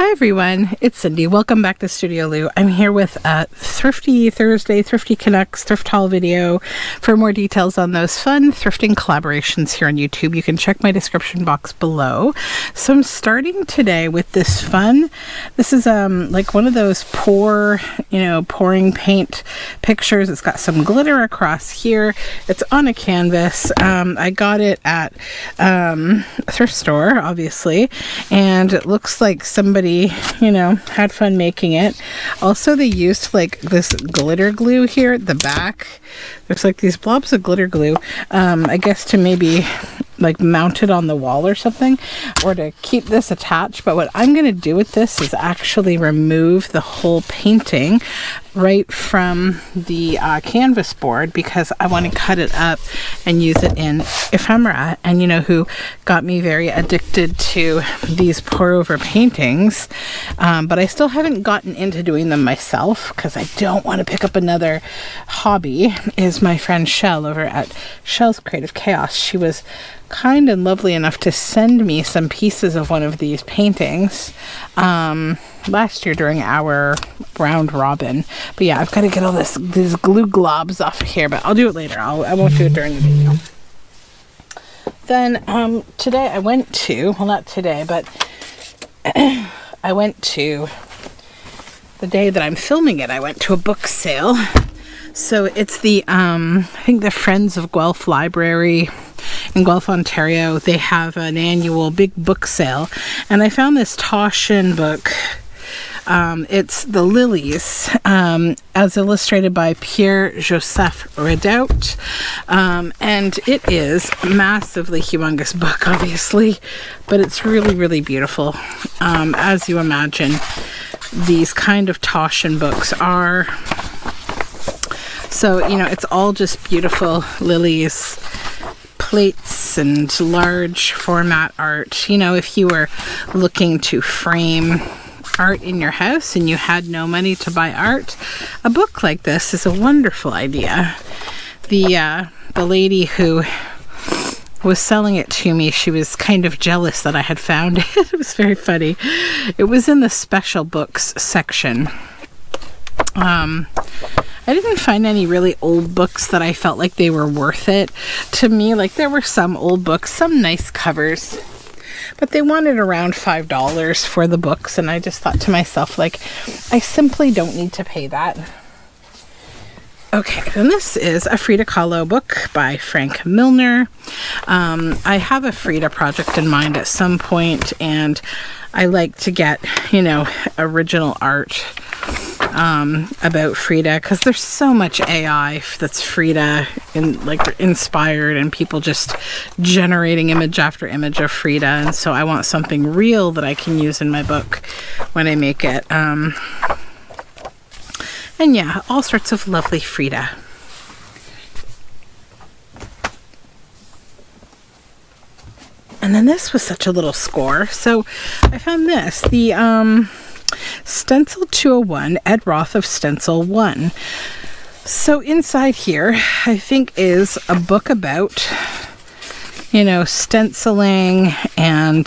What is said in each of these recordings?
Hi everyone, it's Cindy. Welcome back to Studioloo. I'm here with a Thrifty Thursday, Thrifty Canucks thrift haul video. For more details on those fun thrifting collaborations here on YouTube, you can check my description box below. So I'm starting today with this fun, this is like one of those pouring paint pictures. It's got some glitter across here. It's on a canvas. I got it at a thrift store, obviously, and it looks like somebody had fun making it. Also, they used like this glitter glue here at the back. There's like these blobs of glitter glue, I guess to maybe like mount it on the wall or something, or to keep this attached. But what I'm going to do with this is actually remove the whole painting right from the canvas board, because I want to cut it up and use it in ephemera. And you know who got me very addicted to these pour over paintings, but I still haven't gotten into doing them myself because I don't want to pick up another hobby, is my friend Shell over at Shell's Creative Chaos. She was kind and lovely enough to send me some pieces of one of these paintings last year during our round robin. But yeah, I've got to get all these glue globs off of here, but I'll do it later. I won't do it during the video. Then today I went to, well, not today, but I went to, the day that I'm filming it, I went to a book sale. So it's the I think the Friends of Guelph Library in Guelph, Ontario. They have an annual big book sale, and I found this Taschen book. It's The Lilies, as illustrated by Pierre-Joseph Redout, and it is a massively humongous book, obviously, but it's really, really beautiful. As you imagine, these kind of Taschen books are. So, it's all just beautiful lilies, plates, and large format art. If you were looking to frame art in your house and you had no money to buy art, a book like this is a wonderful idea. The lady who was selling it to me, she was kind of jealous that I had found it. It was very funny. It was in the special books section. I didn't find any really old books that I felt like they were worth it to me. Like, there were some old books, some nice covers, but they wanted around $5 for the books, and I just thought to myself, like, I simply don't need to pay that. Okay, and this is a Frida Kahlo book by Frank Milner. I have a Frida project in mind at some point, and I like to get, original art about Frida, because there's so much AI that's Frida inspired, and people just generating image after image of Frida, and so I want something real that I can use in my book when I make it. And yeah, all sorts of lovely Frida. And then this was such a little score. So I found this, the Stencil 201, Ed Roth of Stencil 1. So inside here, I think, is a book about, stenciling, and,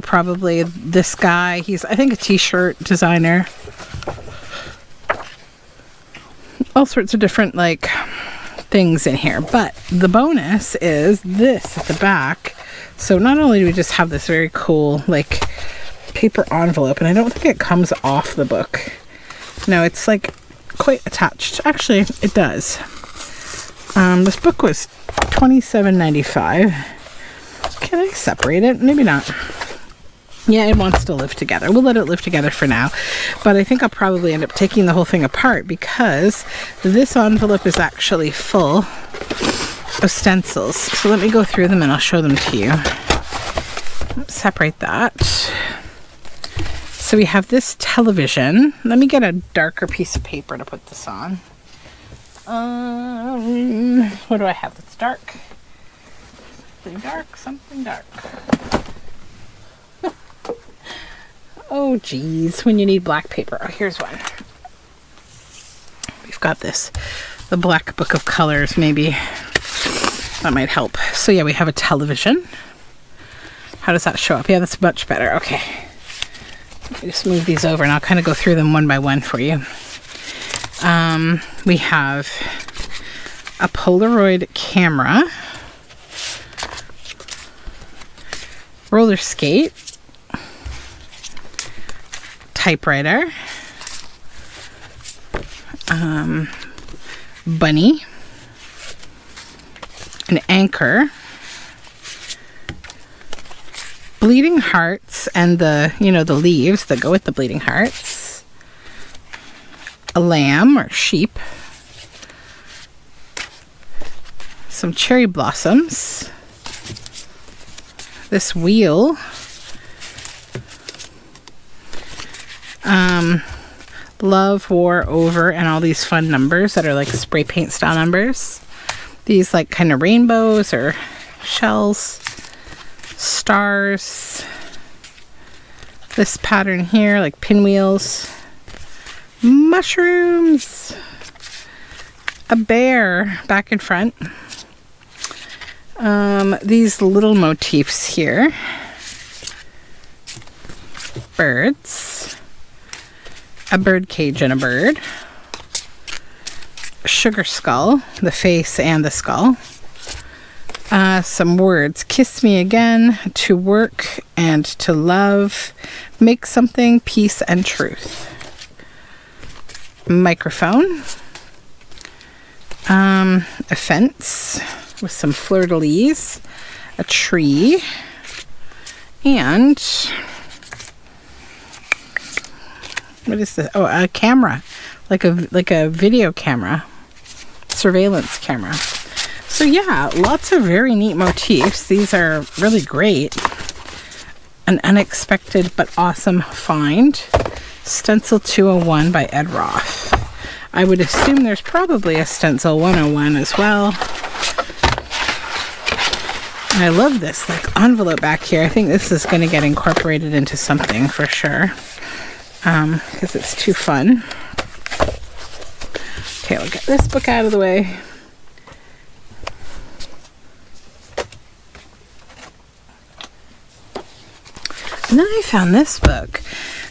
probably this guy, he's, I think, a t-shirt designer. All sorts of different, things in here. But the bonus is this at the back. So not only do we just have this very cool, paper envelope, and I don't think it comes off the book. No, it's quite attached. Actually, it does. This book was $27.95. Can I separate it? Maybe not. Yeah, it wants to live together. We'll let it live together for now. But I think I'll probably end up taking the whole thing apart, because this envelope is actually full of stencils. So let me go through them and I'll show them to you. Let's separate that. So we have this television. Let me get a darker piece of paper to put this on. What do I have that's dark? Something dark, something dark. Oh geez, when you need black paper. Oh, here's one. We've got this, the Black Book of Colors, maybe that might help. So yeah, we have a television. How does that show up? Yeah, that's much better. Okay. just move these over and I'll kind of go through them one by one for you. We have a Polaroid camera, roller skate, typewriter, bunny, an anchor, bleeding hearts and the leaves that go with the bleeding hearts, a lamb or sheep, some cherry blossoms, this wheel, love, war, over, and all these fun numbers that are like spray paint style numbers. These like kind of rainbows or shells, stars, this pattern here like pinwheels, mushrooms, a bear back and front, these little motifs here, birds, a bird cage and a bird, sugar skull, the face and the skull, some words, kiss me again, to work and to love, make something, peace and truth, microphone, a fence with some fleur-de-lis, a tree, and what is this? Oh, a camera, like a video camera, surveillance camera. So yeah, lots of very neat motifs. These are really great. An unexpected but awesome find. Stencil 201 by Ed Roth. I would assume there's probably a Stencil 101 as well. And I love this like envelope back here. I think this is going to get incorporated into something for sure. Because it's too fun. Okay, we'll get this book out of the way. And then I found this book,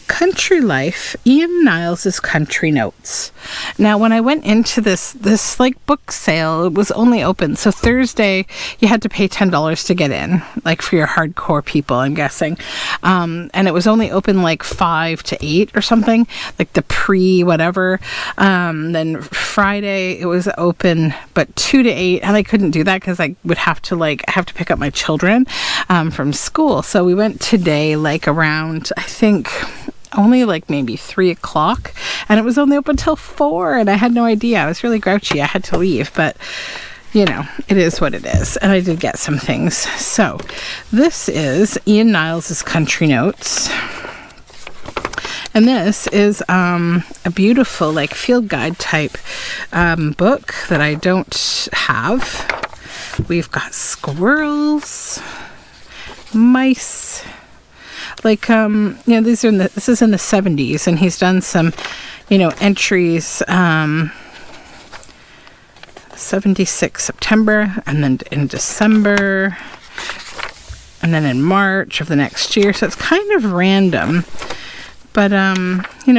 Country Life, Ian Niles's Country Notes. Now, when I went into this like book sale, it was only open. So Thursday, you had to pay $10 to get in, like for your hardcore people, I'm guessing. And it was only open like 5 to 8 or something, like the pre-whatever. Then Friday, it was open, but 2 to 8. And I couldn't do that because I would have to pick up my children from school. So we went today, like around, I think, only like maybe 3 o'clock, and it was only open till 4, and I had no idea. I was really grouchy. I had to leave, but it is what it is. And I did get some things. So this is Ian Niles's Country Notes. And this is a beautiful like field guide type book that I don't have. We've got squirrels, mice, like this is in the 70s, and he's done some entries, 76 September, and then in December, and then in March of the next year. So it's kind of random, but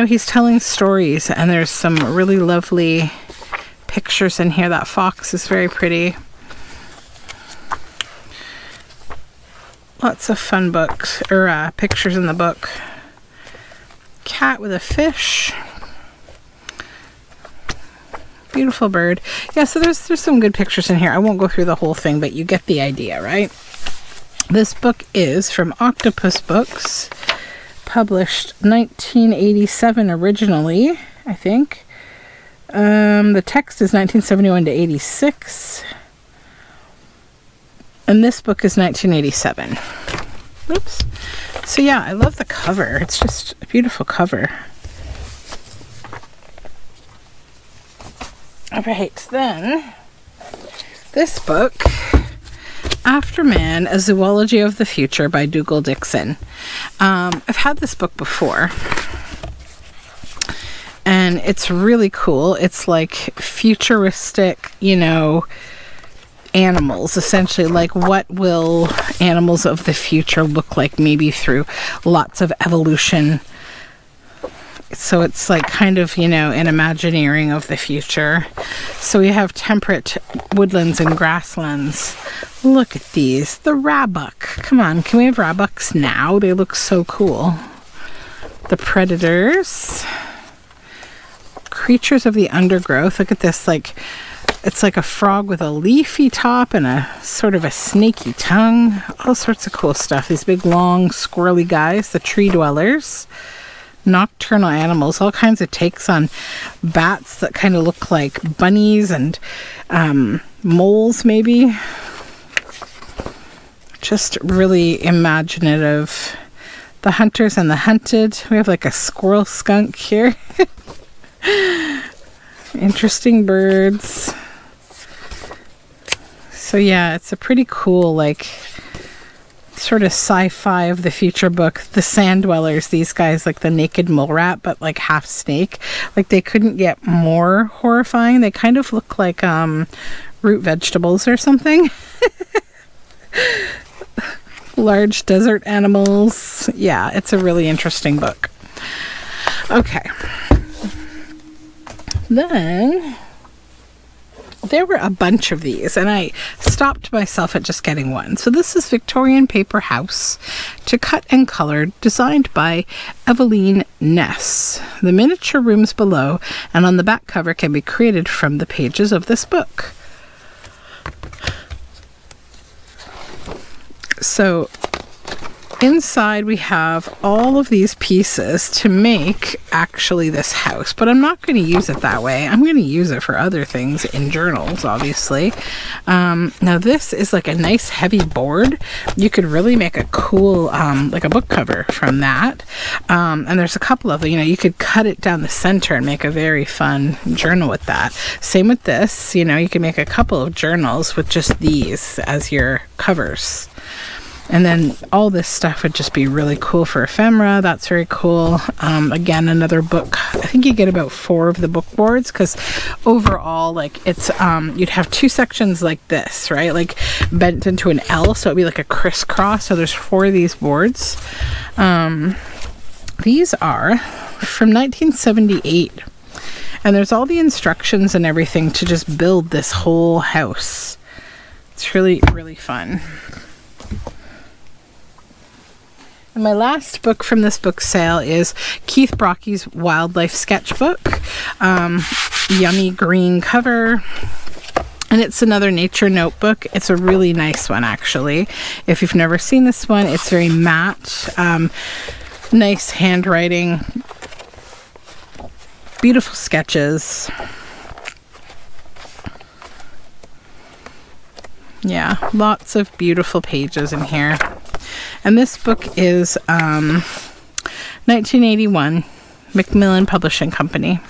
he's telling stories, and there's some really lovely pictures in here. That fox is very pretty. Lots of fun books, or pictures in the book. Cat with a fish. Beautiful bird. Yeah, so there's some good pictures in here. I won't go through the whole thing, but you get the idea, right? This book is from Octopus Books, published 1987 originally, I think. The text is 1971 to 86. And this book is 1987. Oops. So yeah, I love the cover. It's just a beautiful cover. All right, then this book, After Man, A Zoology of the Future by Dougal Dixon. I've had this book before, and it's really cool. It's like futuristic, animals, essentially. Like, what will animals of the future look like, maybe through lots of evolution So it's like kind of, you know, an imagineering of the future. So we have temperate woodlands and grasslands. Look at these. The Rabuck. Come on, can we have Rabucks now? They look so cool. The Predators. Creatures of the Undergrowth. Look at this, like, it's like a frog with a leafy top and a sort of a snaky tongue. All sorts of cool stuff. These big, long, squirrely guys. The Tree Dwellers. Nocturnal animals. All kinds of takes on bats that kind of look like bunnies and moles, maybe. Just really imaginative. The Hunters and the Hunted. We have like a squirrel skunk here. Interesting birds. So yeah, it's a pretty cool, like, sort of sci-fi of the future book. The Sand Dwellers, these guys, like the naked mole rat, but like half snake. Like, they couldn't get more horrifying. They kind of look like root vegetables or something. Large desert animals. Yeah, it's a really interesting book. Okay. Then there were a bunch of these, and I stopped myself at just getting one. So this is Victorian Paper House to Cut and Colored, designed by Eveline Ness. The miniature rooms below and on the back cover can be created from the pages of this book. So inside we have all of these pieces to make actually this house, but I'm not going to use it that way. I'm going to use it for other things in journals, obviously. Now this is like a nice heavy board. You could really make a cool like a book cover from that. And there's a couple of, you know, you could cut it down the center and make a very fun journal with that. Same with this, you know, you can make a couple of journals with just these as your covers. And then all this stuff would just be really cool for ephemera. That's very cool. Again, another book. I think you get about 4 of the book boards, because overall, like, it's you'd have 2 sections like this, right? Like bent into an L, so it'd be like a crisscross. So there's 4 of these boards. These are from 1978. And there's all the instructions and everything to just build this whole house. It's really, really fun. And my last book from this book sale is Keith Brockie's Wildlife Sketchbook. Yummy green cover. And it's another nature notebook. It's a really nice one, actually. If you've never seen this one, it's very matte. Nice handwriting. Beautiful sketches. Yeah, lots of beautiful pages in here. And this book is 1981, Macmillan Publishing Company.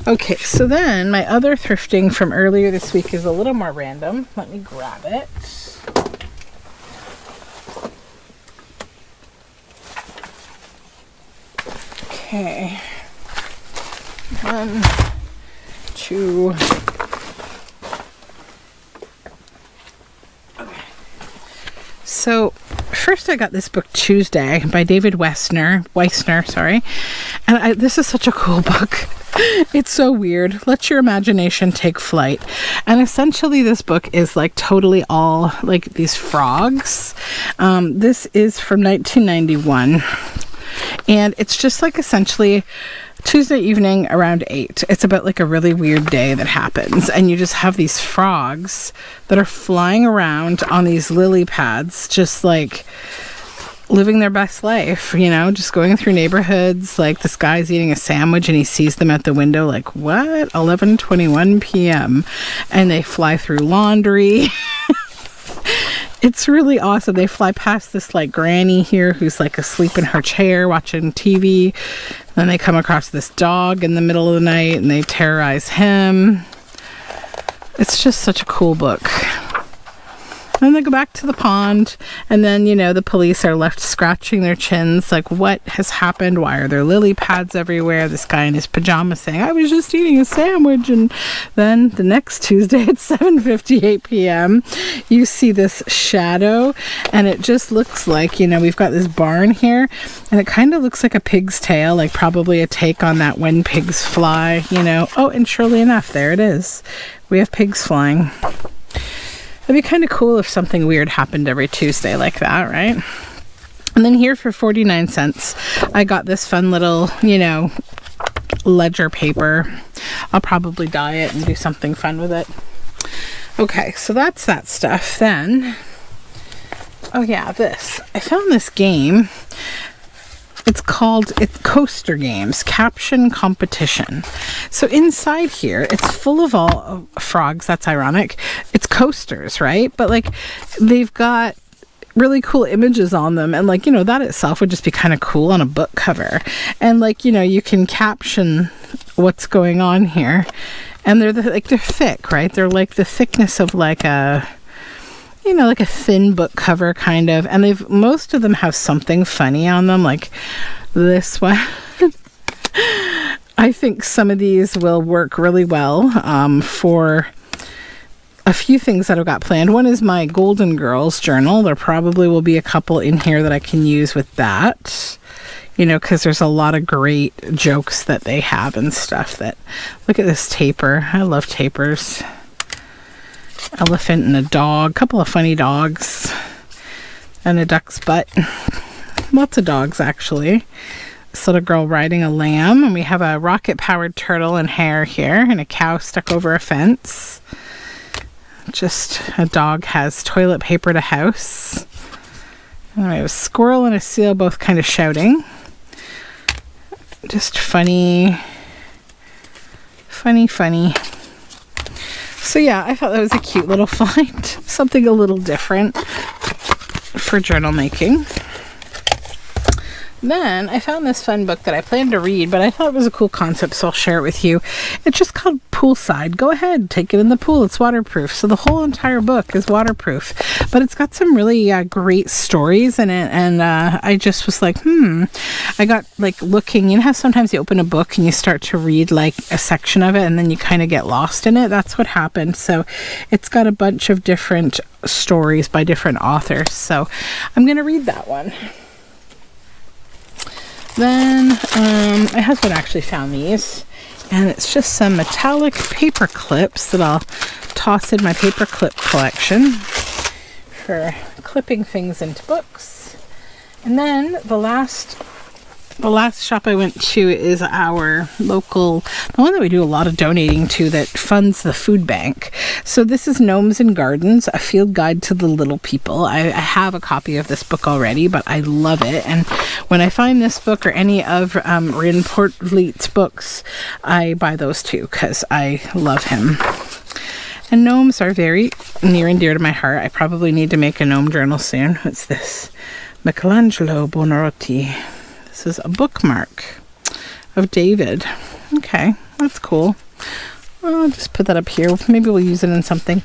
Okay, so then my other thrifting from earlier this week is a little more random. Let me grab it. Okay. 1, 2. So first I got this book Tuesday by David Weissner, and this is such a cool book. It's so weird. Let your imagination take flight. And essentially this book is like totally all like these frogs. This is from 1991, and it's just like essentially Tuesday evening around 8. It's about like a really weird day that happens, and you just have these frogs that are flying around on these lily pads, just like living their best life, you know, just going through neighborhoods. Like this guy's eating a sandwich and he sees them at the window, like, what? 11:21 p.m. and they fly through laundry. It's really awesome. They fly past this like granny here who's like asleep in her chair watching TV. Then they come across this dog in the middle of the night and they terrorize him. It's just such a cool book. And they go back to the pond, and then, you know, the police are left scratching their chins, like, what has happened? Why are there lily pads everywhere? This guy in his pajamas saying, I was just eating a sandwich. And then the next Tuesday at 7:58 p.m., you see this shadow, and it just looks like, you know, we've got this barn here, and it kind of looks like a pig's tail, like probably a take on that When Pigs Fly, you know. Oh, and surely enough, there it is. We have pigs flying. It'd be kind of cool if something weird happened every Tuesday like that, right? And then here for 49 cents, I got this fun little, you know, ledger paper. I'll probably dye it and do something fun with it. Okay, so that's that stuff. Then, oh yeah, this. I found this game. It's Coaster Games, Caption Competition. So inside here, it's full of all frogs. That's ironic. It's coasters, right? But like, they've got really cool images on them, and like, you know, that itself would just be kind of cool on a book cover. And like, you know, you can caption what's going on here, and they're thick, right? They're like the thickness of like a, you know, like a thin book cover kind of, and most of them have something funny on them, like this one. I think some of these will work really well for a few things that I've got planned. One is my Golden Girls journal. There probably will be a couple in here that I can use with that, you know, because there's a lot of great jokes that they have and stuff. That, look at this taper. I love tapers. Elephant and a dog, couple of funny dogs, and a duck's butt. Lots of dogs, actually. This little girl riding a lamb, and we have a rocket-powered turtle and hare here, and a cow stuck over a fence. Just a dog has toilet papered a house. And we have a squirrel and a seal both kind of shouting. Just funny. So yeah, I thought that was a cute little find. Something a little different for journal making. Then I found this fun book that I planned to read, but I thought it was a cool concept, so I'll share it with you. It's just called Poolside. Go ahead, take it in the pool. It's waterproof. So the whole entire book is waterproof, but it's got some really great stories in it. And I just was like, I got like looking, you know how sometimes you open a book and you start to read like a section of it and then you kind of get lost in it? That's what happened. So it's got a bunch of different stories by different authors. So I'm going to read that one. Then my husband actually found these, and it's just some metallic paper clips that I'll toss in my paper clip collection for clipping things into books. And then the last shop I went to is our local, the one that we do a lot of donating to, that funds the food bank. So this is Gnomes and Gardens, a field guide to the little people. I have a copy of this book already, but I love it. And when I find this book or any of Ryn Portleat's books, I buy those too because I love him. And gnomes are very near and dear to my heart. I probably need to make a gnome journal soon. What's this? Michelangelo Buonarroti. This is a bookmark of David. Okay, that's cool. I'll just put that up here. Maybe we'll use it in something.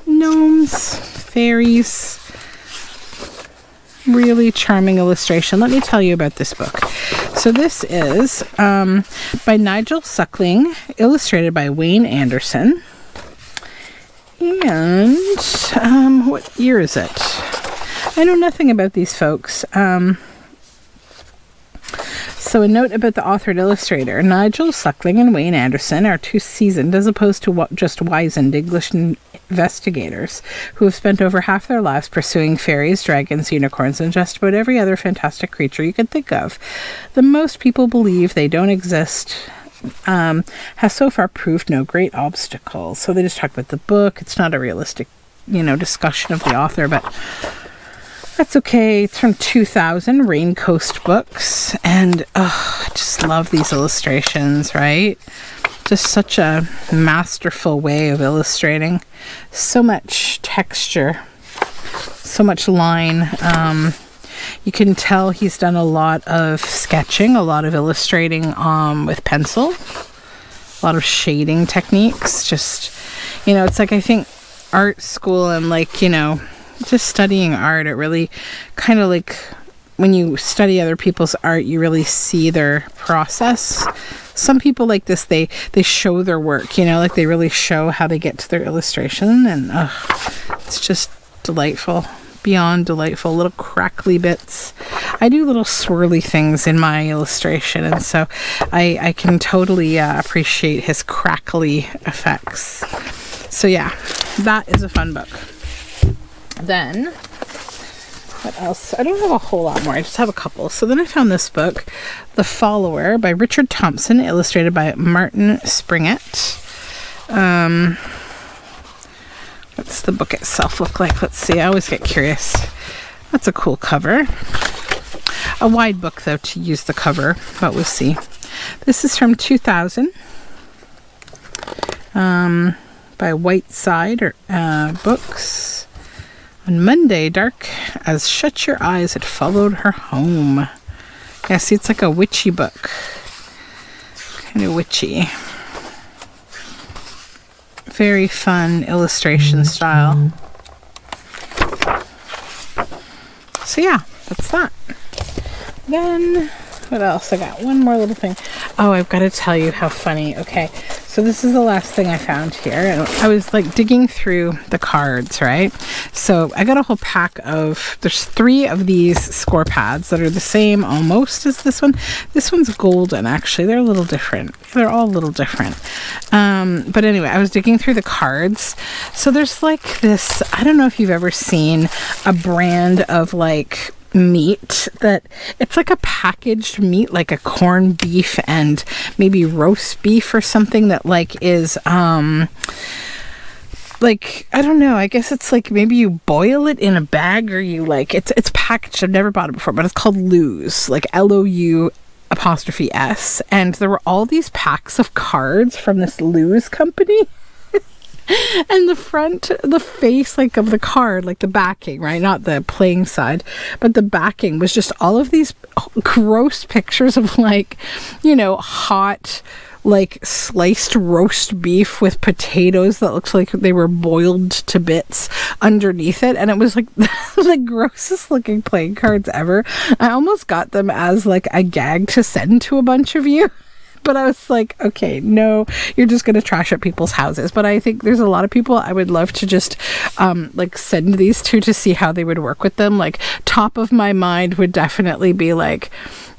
Gnomes, fairies. Really charming illustration. Let me tell you about this book. So this is by Nigel Suckling, illustrated by Wayne Anderson. And what year is it? I know nothing about these folks. So a note about the author and illustrator. Nigel Suckling and Wayne Anderson are two seasoned, as opposed to just wizened, English investigators who have spent over half their lives pursuing fairies, dragons, unicorns, and just about every other fantastic creature you could think of. The most people believe they don't exist has so far proved no great obstacle. So they just talk about the book. It's not a realistic, discussion of the author, but that's okay. It's from 2000, Rain Coast Books. And I just love these illustrations, right? Just such a masterful way of illustrating. So much texture, so much line. You can tell he's done a lot of sketching, a lot of illustrating with pencil, a lot of shading techniques. Just, it's like, I think art school and like, you know, just studying art, it really kind of like when you study other people's art, you really see their process. Some people like this, they show their work, you know, like they really show how they get to their illustration, and it's just delightful, beyond delightful. Little crackly bits. I do little swirly things in my illustration, and so I can totally appreciate his crackly effects. So yeah, that is a fun book. Then, what else? I don't have a whole lot more. I just have a couple. So then I found this book, The Follower by Richard Thompson, illustrated by Martin Springett. What's the book itself look like? Let's see. I always get curious. That's a cool cover. A wide book, though, to use the cover, but we'll see. This is from 2000 by Whiteside Books. On Monday, dark as shut your eyes had followed her home. Yeah, see, it's like a witchy book. Kind of witchy. Very fun illustration style. So yeah, that's that. Then, what else? I got one more little thing. Oh, I've got to tell you how funny. Okay, so this is the last thing I found here. And I was like digging through the cards, right? So I got a whole pack of, there's 3 of these score pads that are the same almost as this one. This one's golden, actually. They're a little different. They're all a little different. But anyway, I was digging through the cards. So there's like this, I don't know if you've ever seen a brand of like meat that it's like a packaged meat, like a corned beef and maybe roast beef or something that like is like, I don't know, I guess it's like maybe you boil it in a bag, or you like it's packaged. I've never bought it before, but it's called Loos, like Loue''s, and there were all these packs of cards from this Loos company. And the face like of the card, like the backing, right? Not the playing side, but the backing was just all of these gross pictures of like, you know, hot, like sliced roast beef with potatoes that looked like they were boiled to bits underneath it. And it was like the grossest looking playing cards ever. I almost got them as like a gag to send to a bunch of you. But I was like, okay, no, you're just going to trash up people's houses. But I think there's a lot of people I would love to just like send these to see how they would work with them. Like top of my mind would definitely be like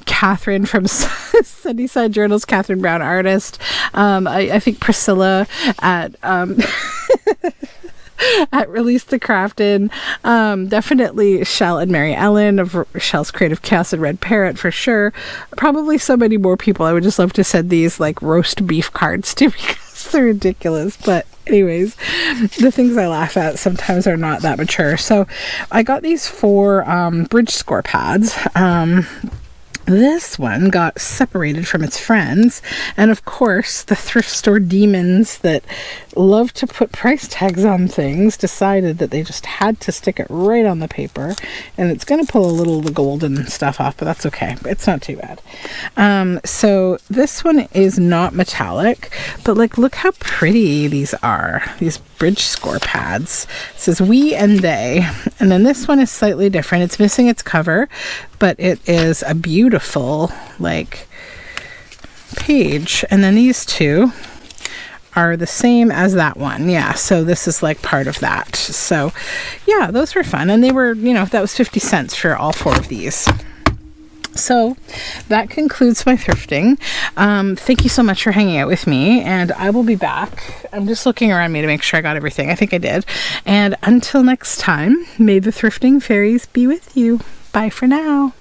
Catherine from Sunnyside Journals, Catherine Brown, artist. I think Priscilla at at Release the Crafted. Definitely Shell and Mary Ellen of Shell's Creative Chaos and Red Parrot for sure. Probably so many more people I would just love to send these like roast beef cards to because they're ridiculous. But anyways, the things I laugh at sometimes are not that mature. So I got these 4 bridge score pads. This one got separated from its friends, and of course the thrift store demons that love to put price tags on things decided that they just had to stick it right on the paper, and it's going to pull a little of the golden stuff off, but that's okay. It's not too bad. So this one is not metallic, but like look how pretty these are, these bridge score pads. It says we and they, and then this one is slightly different. It's missing its cover, but it is a beautiful like page. And then these 2 are the same as that one. Yeah, so this is like part of that. So yeah, those were fun, and they were, you know, that was 50 cents for all 4 of these. So that concludes my thrifting. Thank you so much for hanging out with me, and I will be back. I'm just looking around me to make sure I got everything. I think I did. And until next time, may the thrifting fairies be with you. Bye for now.